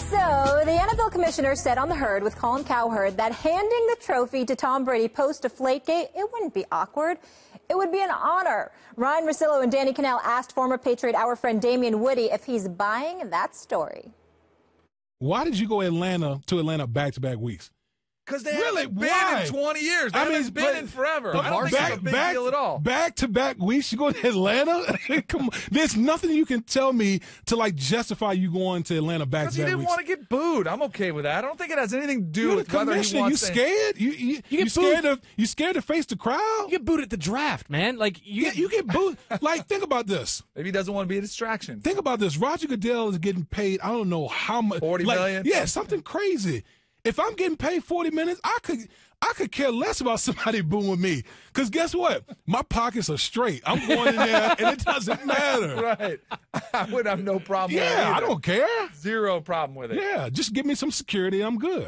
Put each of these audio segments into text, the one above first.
So, the NFL commissioner said on The Herd with Colin Cowherd that handing the trophy to Tom Brady post-Deflategate, it wouldn't be awkward. It would be an honor. Ryan Russillo and Danny Cannell asked former Patriot Hour friend Damian Woody if he's buying that story. Why did you go to Atlanta back-to-back weeks? Because they really? haven't been in 20 years. They haven't been in forever. I don't think it's a big deal at all. Back-to-back weeks, you go to Atlanta? Come on. There's nothing you can tell me to, like, justify you going to Atlanta back-to-back weeks. Because he didn't want to get booed. I'm okay with that. I don't think it has anything to do with whether he wants You scared? You scared to face the crowd? You get booed at the draft, man. Like you get booed. Like, think about this. Maybe he doesn't want to be a distraction. Think about this. Roger Goodell is getting paid, I don't know how much. $40 million? Yeah, something crazy. If I'm getting paid 40 minutes, I could care less about somebody booing me. Because guess what? My pockets are straight. I'm going in there, and it doesn't matter. Right. I would have no problem with it. Yeah, I don't care. Zero problem with it. Yeah, just give me some security. I'm good.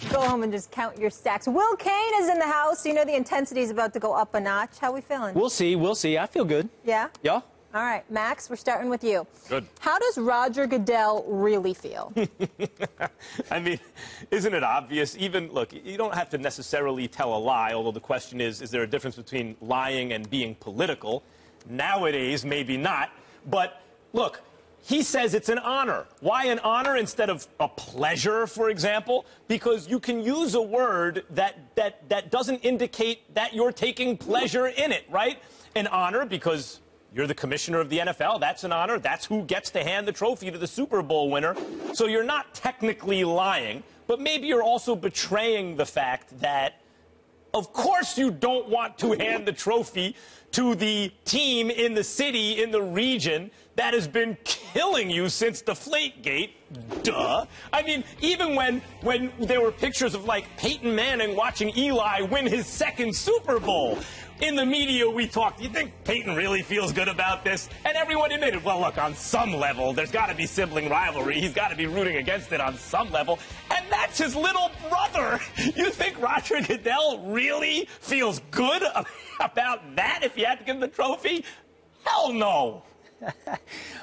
Go home and just count your stacks. Will Kane is in the house. You know the intensity is about to go up a notch. How we feeling? We'll see. We'll see. I feel good. Yeah? Yeah. All right, Max, we're starting with you. Good. How does Roger Goodell really feel? I mean, isn't it obvious? Even, look, you don't have to necessarily tell a lie, although the question is there a difference between lying and being political? Nowadays, maybe not. But, look, he says it's an honor. Why an honor instead of a pleasure, for example? Because you can use a word that doesn't indicate that you're taking pleasure in it, right? An honor because you're the commissioner of the NFL. That's an honor. That's who gets to hand the trophy to the Super Bowl winner. So you're not technically lying, but maybe you're also betraying the fact that, of course, you don't want to hand the trophy to the team in the city, in the region, that has been killing you since Deflategate. Duh. I mean, even when there were pictures of, like, Peyton Manning watching Eli win his second Super Bowl, in the media we talked, do you think Peyton really feels good about this? And everyone admitted, well, look, on some level, there's got to be sibling rivalry. He's got to be rooting against it on some level. And that's his little brother. You think Roger Goodell really feels good about that if you had to give him the trophy? Hell no.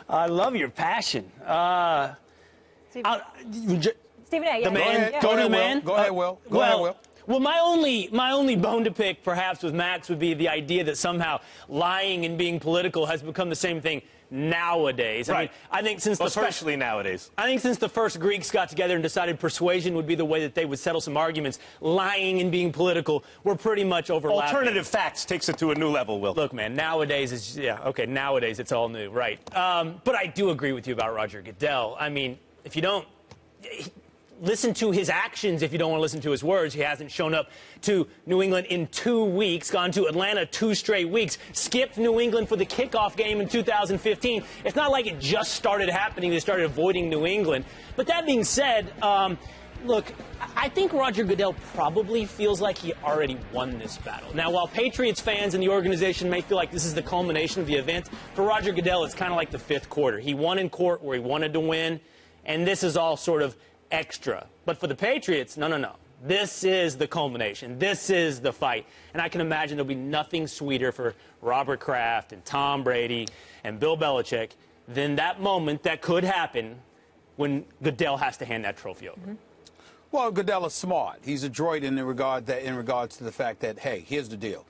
I love your passion. Stephen A, yeah. The man, Go ahead, man. Will. Go ahead, Will. Go ahead, Will. Well, my only bone to pick, perhaps, with Max would be the idea that somehow lying and being political has become the same thing nowadays. Right. I think since especially nowadays. I think since the first Greeks got together and decided persuasion would be the way that they would settle some arguments, lying and being political were pretty much overlapping. Alternative facts takes it to a new level, Will. Look, man, nowadays is nowadays it's all new, right? But I do agree with you about Roger Goodell. I mean, if you don't listen to his actions, if you don't want to listen to his words, he hasn't shown up to New England in 2 weeks, gone to Atlanta 2 straight weeks, skipped New England for the kickoff game in 2015. It's not like it just started happening. They started avoiding New England. But that being said, look, I think Roger Goodell probably feels like he already won this battle. Now, while Patriots fans and the organization may feel like this is the culmination of the event, for Roger Goodell, it's kind of like the fifth quarter. He won in court where he wanted to win, and this is all sort of extra. But for the Patriots, no. This is the culmination. This is the fight. And I can imagine there'll be nothing sweeter for Robert Kraft and Tom Brady and Bill Belichick than that moment that could happen when Goodell has to hand that trophy over. Mm-hmm. Well, Goodell is smart. He's adroit in regards to the fact that, hey, here's the deal.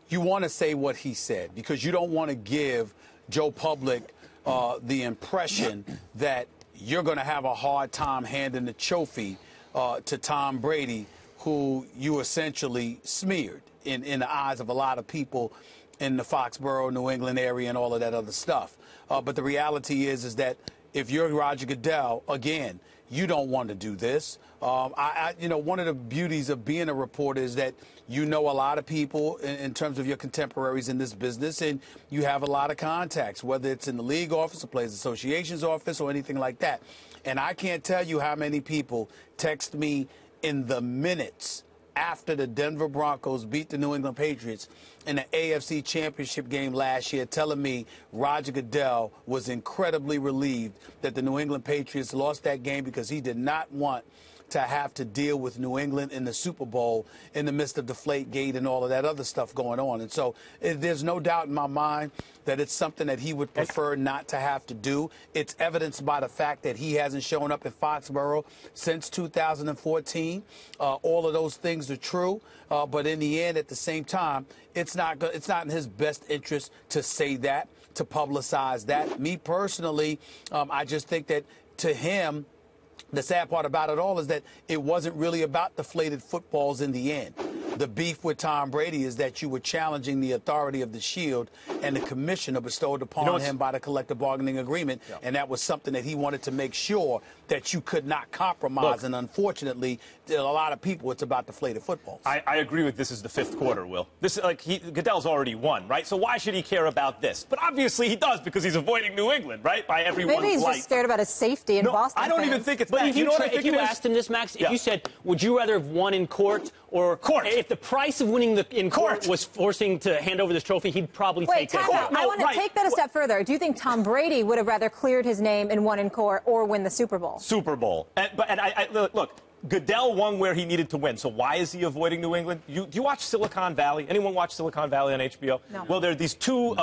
You want to say what he said because you don't want to give Joe Public the impression that you're going to have a hard time handing the trophy to Tom Brady, who you essentially smeared in the eyes of a lot of people in the Foxborough, New England area and all of that other stuff. But the reality is that if you're Roger Goodell, again, you don't want to do this. One of the beauties of being a reporter is that you know a lot of people in terms of your contemporaries in this business, and you have a lot of contacts, whether it's in the league office, the Players Association's office, or anything like that. And I can't tell you how many people text me in the minutes after the Denver Broncos beat the New England Patriots in the AFC Championship game last year, telling me Roger Goodell was incredibly relieved that the New England Patriots lost that game because he did not want to have to deal with New England in the Super Bowl in the midst of Deflategate and all of that other stuff going on. And so there's no doubt in my mind that it's something that he would prefer not to have to do. It's evidenced by the fact that he hasn't shown up at Foxborough since 2014. All of those things are true, but in the end, at the same time, it's not in his best interest to say that, to publicize that. Me personally, I just think that to him, the sad part about it all is that it wasn't really about deflated footballs in the end. The beef with Tom Brady is that you were challenging the authority of the Shield and the commissioner bestowed upon him by the collective bargaining agreement, and that was something that he wanted to make sure that you could not compromise. And unfortunately, a lot of people, it's about deflated footballs. I agree with this is the fifth quarter, Will. This Goodell's already won, right? So why should he care about this? But obviously he does because he's avoiding New England, right? By everyone's Maybe he's just scared about his safety in Boston. I don't even think it's but that. if you asked him this, Max, if you said, would you rather have won in court or if the price of winning in court was forcing to hand over this trophy, he'd probably take it. I want to take that a step further. Do you think Tom Brady would have rather cleared his name and won in court or win the Super Bowl? Super Bowl. Look, Goodell won where he needed to win. So why is he avoiding New England? Do you watch Silicon Valley? Anyone watch Silicon Valley on HBO? No. Well, there are these two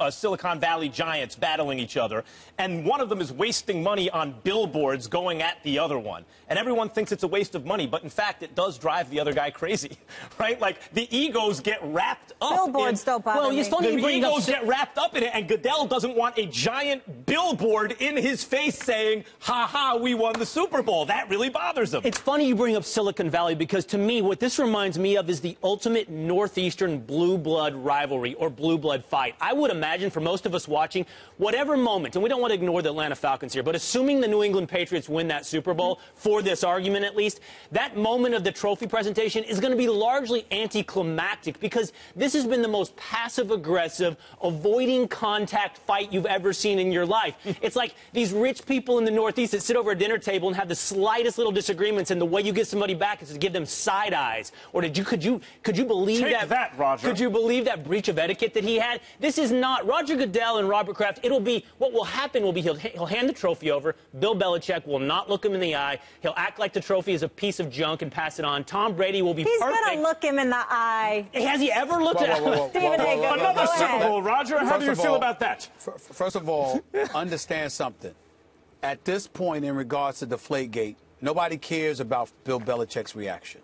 Silicon Valley giants battling each other, and one of them is wasting money on billboards going at the other one. And everyone thinks it's a waste of money, but in fact, it does drive the other guy crazy, right? Like, the egos get wrapped up. Billboards don't bother me. It's funny the egos get wrapped up in it, and Goodell doesn't want a giant billboard in his face saying, "Ha ha, we won the Super Bowl." That really bothers him. It's funny you bring up Silicon Valley because to me, what this reminds me of is the ultimate Northeastern blue blood rivalry or blue blood fight. I would imagine for most of us watching, whatever moment, and we don't want to ignore the Atlanta Falcons here, but assuming the New England Patriots win that Super Bowl, for this argument at least, that moment of the trophy presentation is going to be largely anticlimactic because this has been the most passive-aggressive, avoiding contact fight you've ever seen in your life. It's like these rich people in the Northeast that sit over a dinner table and have the slightest little disagreements, and the way you get somebody back is to give them side eyes. Or could you believe that, Roger? Could you believe that breach of etiquette that he had? This is not Roger Goodell and Robert Kraft. What will happen will be he'll hand the trophy over. Bill Belichick will not look him in the eye. He'll act like the trophy is a piece of junk and pass it on. Tom Brady will be perfect. He's going to look him in the eye. Has he ever looked at him? Another Super Bowl, Roger. How do you feel about that? First of all, understand something. At this point, in regards to Deflategate, nobody cares about Bill Belichick's reaction.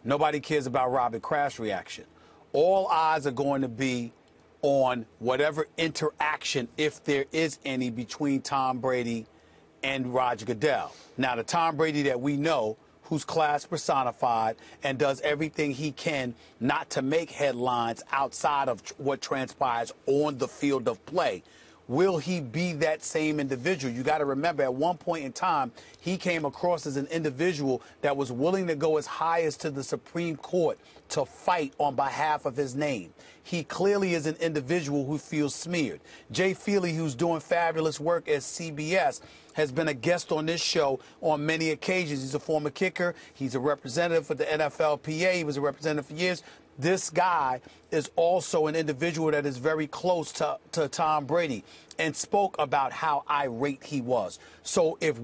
Nobody cares about Robert Kraft's reaction. All eyes are going to be on whatever interaction, if there is any, between Tom Brady and Roger Goodell. Now, the Tom Brady that we know, who's class personified and does everything he can not to make headlines outside of what transpires on the field of play. Will he be that same individual? You got to remember, at one point in time, he came across as an individual that was willing to go as high as to the Supreme Court to fight on behalf of his name. He clearly is an individual who feels smeared. Jay Feely, who's doing fabulous work at CBS, has been a guest on this show on many occasions. He's a former kicker. He's a representative for the NFLPA. He was a representative for years. This guy is also an individual that is very close to Tom Brady and spoke about how irate he was. So if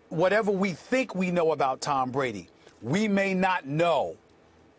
whatever we think we know about Tom Brady, we may not know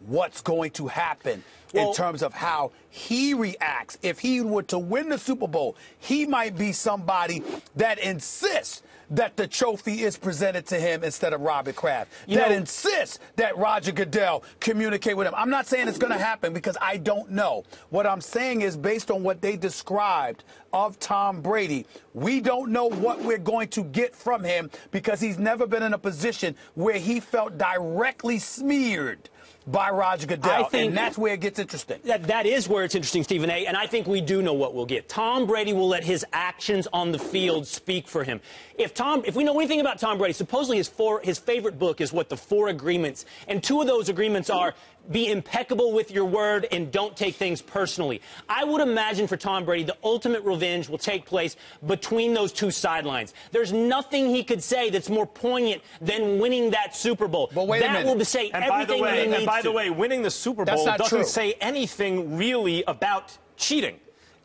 what's going to happen in terms of how he reacts. If he were to win the Super Bowl, he might be somebody that insists that the trophy is presented to him instead of Robert Kraft, insists that Roger Goodell communicate with him. I'm not saying it's going to happen because I don't know. What I'm saying is, based on what they described of Tom Brady, we don't know what we're going to get from him because he's never been in a position where he felt directly smeared by Roger Goodell, and that's where it gets interesting. That is where it's interesting, Stephen A., and I think we do know what we'll get. Tom Brady will let his actions on the field speak for him. If we know anything about Tom Brady, supposedly his favorite book is the 4 agreements, and 2 of those agreements are be impeccable with your word and don't take things personally. I would imagine for Tom Brady, the ultimate revenge will take place between those 2 sidelines. There's nothing he could say that's more poignant than winning that Super Bowl. But wait a minute. That will say everything he needs to. By the way, winning the Super Bowl doesn't say anything really about cheating.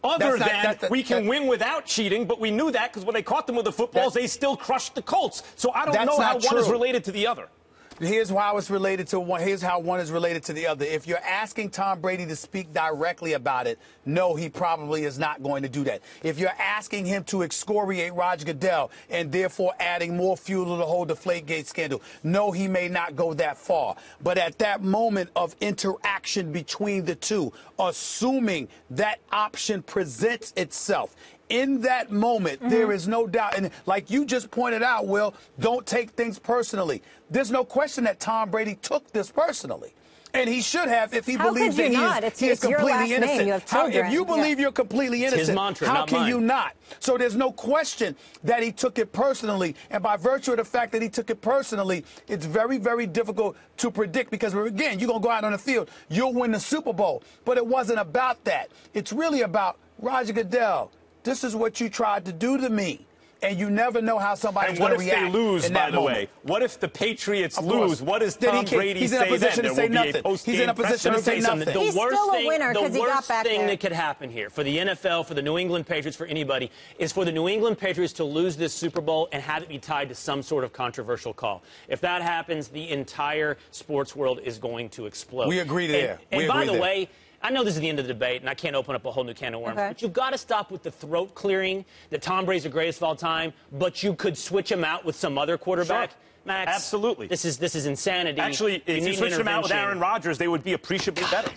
other than we can win without cheating, but we knew that because when they caught them with the footballs, they still crushed the Colts. So I don't know how one is related to the other. Here's how it's related to one. Here's how one is related to the other. If you're asking Tom Brady to speak directly about it, no, he probably is not going to do that. If you're asking him to excoriate Roger Goodell and therefore adding more fuel to the whole Deflategate scandal, no, he may not go that far. But at that moment of interaction between the two, assuming that option presents itself, in that moment, there is no doubt. And like you just pointed out, Will, don't take things personally. There's no question that Tom Brady took this personally. And he should have if he believes that he is completely innocent. If you believe you're completely innocent, how can you not? So there's no question that he took it personally. And by virtue of the fact that he took it personally, it's very, very difficult to predict because, again, you're going to go out on the field, you'll win the Super Bowl. But it wasn't about that. It's really about Roger Goodell. This is what you tried to do to me. And you never know how somebody's going to react. And what if they lose, by the way? What if the Patriots lose? What does Tom Brady say then? There will be a post-game He's in a position to say nothing. The worst thing that could happen here for the NFL, for the New England Patriots, for anybody, is for the New England Patriots to lose this Super Bowl and have it be tied to some sort of controversial call. If that happens, the entire sports world is going to explode. We agree there. And by the way, I know this is the end of the debate, and I can't open up a whole new can of worms, but you've got to stop with the throat clearing that Tom Brady's the greatest of all time, but you could switch him out with some other quarterback. Sure. Max, absolutely. This is insanity. Actually, if you switched him out with Aaron Rodgers, they would be appreciably better.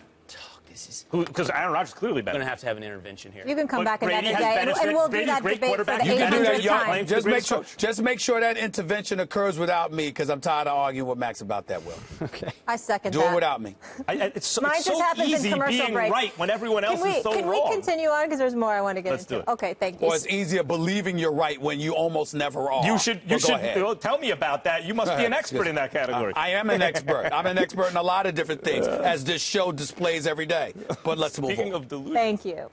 Because Aaron Rodgers is clearly better. We're going to have an intervention here. You can come back another day, and we'll do that debate for the 800th time. Just make sure that intervention occurs without me, because I'm tired of arguing with Max about that, Will. Okay. I second that. Do it without me. It's so easy being right when everyone else is so wrong. Can we continue on? Because there's more I want to get into. Let's do it. Okay, thank you. Or it's easier believing you're right when you almost never are. You should tell me about that. You must be an expert in that category. I am an expert. I'm an expert in a lot of different things, as this show displays every day. But let's move on. Speaking of delusion. Thank you.